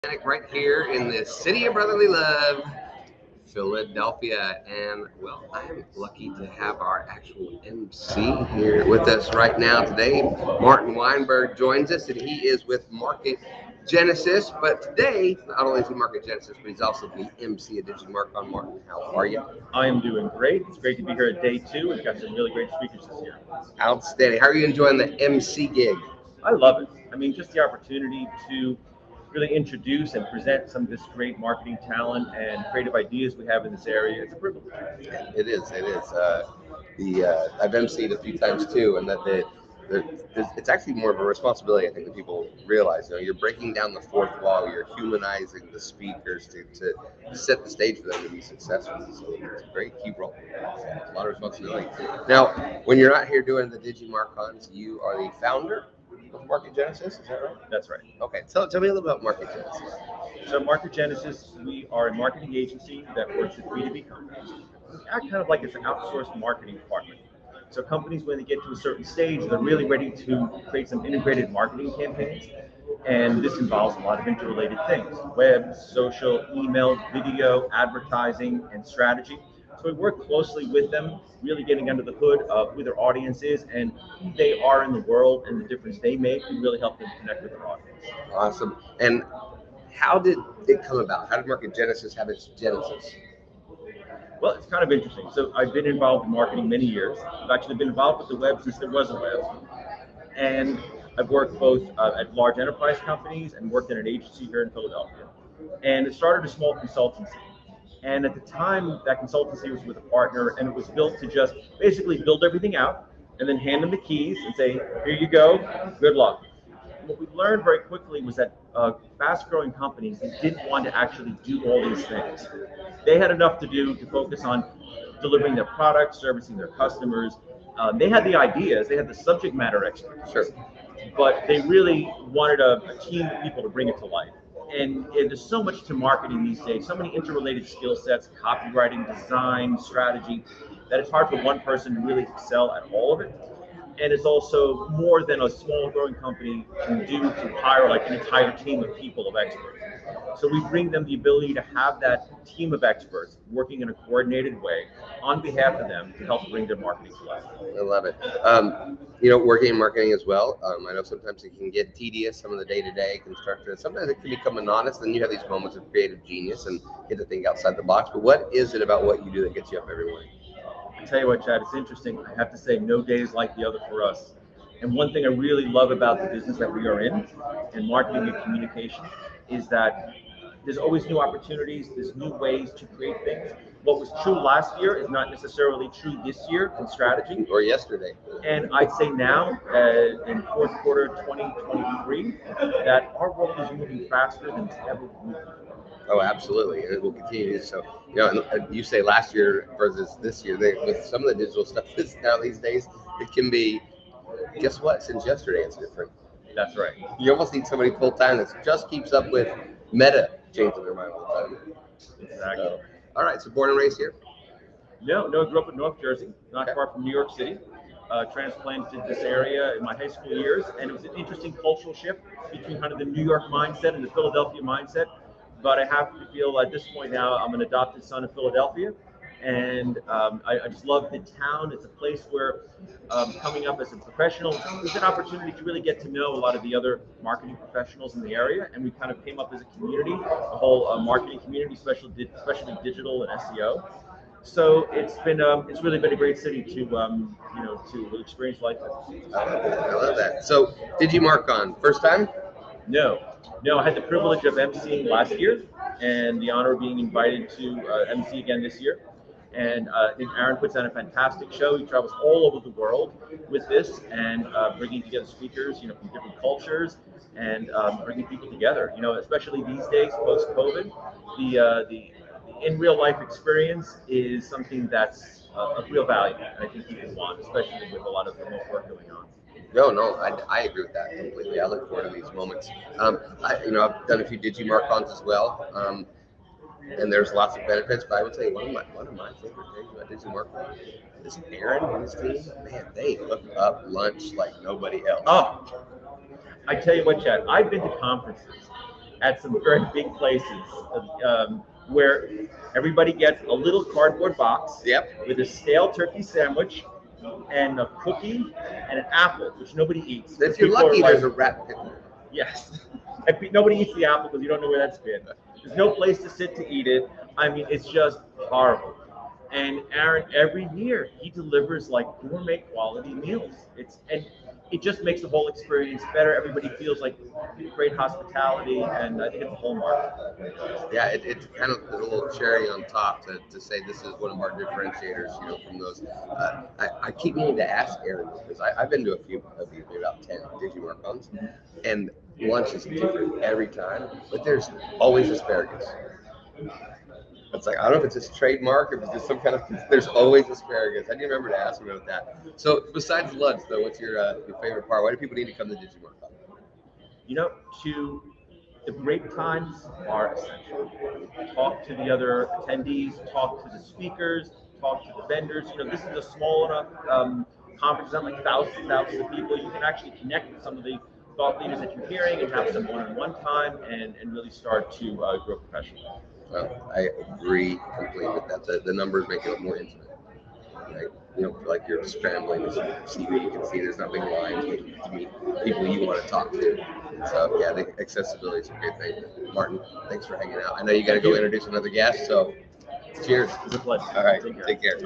Right here in the city of brotherly love, Philadelphia. And well, I am lucky to have our actual MC here with us right now today. Martin Weinberg joins us, and he is with Market Genesis. But today, not only is he Market Genesis, but he's also the MC at Digimarcon. Martin, how are you? I am doing great. It's great to be here at day two. We've got some really great speakers this year. Outstanding. How are you enjoying the MC gig? I love it. I mean, just the opportunity to really introduce and present some of this great marketing talent and creative ideas we have in this area. It's a privilege. It is. It is. I've emceed a few times too, and it's actually more of a responsibility. I think that people realize. You're breaking down the fourth wall. You're humanizing the speakers to set the stage for them to be successful. So it's a very key role. It's a lot of responsibility. Now, when you're not here doing the Digimarcons, you are the founder of Market Genesis. Is that right? That's right. Okay. Tell me a little about Market Genesis. So Market Genesis, we are a marketing agency that works with B2B companies. We act kind of like it's an outsourced marketing department. So companies, when they get to a certain stage, they're really ready to create some integrated marketing campaigns. And this involves a lot of interrelated things: web, social, email, video, advertising, and strategy. So we work closely with them, really getting under the hood of who their audience is and who they are in the world and the difference they make, and really help them connect with their audience. Awesome. And how did it come about? How did Market Genesis have its genesis? Well, it's kind of interesting. So I've been involved in marketing many years. I've actually been involved with the web since there was a web. And I've worked both at large enterprise companies and worked in an agency here in Philadelphia. And it started a small consultancy. And at the time, that consultancy was with a partner, and it was built to just basically build everything out and then hand them the keys and say, here you go, good luck. What we learned very quickly was that fast-growing companies, they didn't want to actually do all these things. They had enough to do to focus on delivering their products, servicing their customers. They had the ideas, they had the subject matter experts, Sure. but they really wanted a team of people to bring it to life. And there's so much to marketing these days, so many interrelated skill sets, copywriting, design, strategy, that it's hard for one person to really excel at all of it. And it's also more than a small growing company can do to hire like an entire team of people of experts. So we bring them the ability to have that team of experts working in a coordinated way on behalf of them to help bring their marketing to life. I love it. Working in marketing as well. I know sometimes it can get tedious. Some of the day-to-day can start to. Sometimes it can become monotonous. Then you have these moments of creative genius and get to think outside the box. But what is it about what you do that gets you up every morning? I tell you what, Chad, it's interesting. I have to say, no day is like the other for us. And one thing I really love about the business that we are in, and marketing and communication, is that there's always new opportunities, there's new ways to create things. What was true last year is not necessarily true this year in strategy. Or yesterday. And I'd say now, in fourth quarter 2023, that our world is moving faster than it's ever moved before. Oh, absolutely, and it will continue. So, and you say last year versus this year. With some of the digital stuff that's now these days, it can be. Guess what? Since yesterday, it's different. That's right. You almost need somebody full time that just keeps up with Meta changing their mind all the time. Exactly. All right. So born and raised here. No, I grew up in North Jersey, not Okay. far from New York City. Transplanted to this area in my high school years, and it was an interesting cultural shift between kind of the New York mindset and the Philadelphia mindset. But I have to feel at this point now I'm an adopted son of Philadelphia, and I just love the town. It's a place where coming up as a professional, it was an opportunity to really get to know a lot of the other marketing professionals in the area, and we kind of came up as a community, a whole marketing community, especially digital and SEO. So it's really been a great city to experience life in. I love that. So Digimarcon, first time? No, no, I had the privilege of emceeing last year, and the honor of being invited to MC again this year. And I think Aaron puts on a fantastic show. He travels all over the world with this and bringing together speakers, from different cultures and bringing people together. Especially these days, post-COVID, the in real life experience is something that's of real value, and I think people want, especially with a lot of remote work going on. No, I agree with that completely. I look forward to these moments. I've done a few Digimarcons as well, and there's lots of benefits. But I would say one of my favorite things about Digimarcon is Aaron and his team. Man, they hook up lunch like nobody else. Oh, I tell you what, Chad, I've been to conferences at some very big places where everybody gets a little cardboard box Yep. with a stale turkey sandwich and a cookie and an apple, which nobody eats. If you're People are lucky, like, there's a rat pickle. yes. And nobody eats the apple because you don't know where that's been. There's no place to sit to eat it. I mean, it's just horrible. And Aaron, every year he delivers like gourmet quality meals. And it just makes the whole experience better. Everybody feels like great hospitality, and I think it's a whole market. Yeah, it's kind of the little cherry on top to say this is one of our differentiators, from those. I keep meaning to ask Aaron because I've been to a few of these, maybe about 10 Digimarcons, and lunch is different every time, but there's always asparagus. It's like, I don't know if it's his trademark or if it's just some kind of, there's always asparagus. I didn't remember to ask him about that. So besides lunch, though, what's your favorite part? Why do people need to come to Digimarcon? You know, to the break times are essential. Talk to the other attendees, talk to the speakers, talk to the vendors. This is a small enough conference, not like thousands and thousands of people. You can actually connect with some of the thought leaders that you're hearing and have some one-on-one time and really start to grow professionally. Well, I agree completely with that. The numbers make it more intimate, right? You don't feel like you're scrambling to see who you can see. There's not big lines to meet people you want to talk to. So yeah, the accessibility is a great thing. Martin, thanks for hanging out. I know you got to go introduce another guest, so cheers. It's a pleasure. All right, Take care. take care.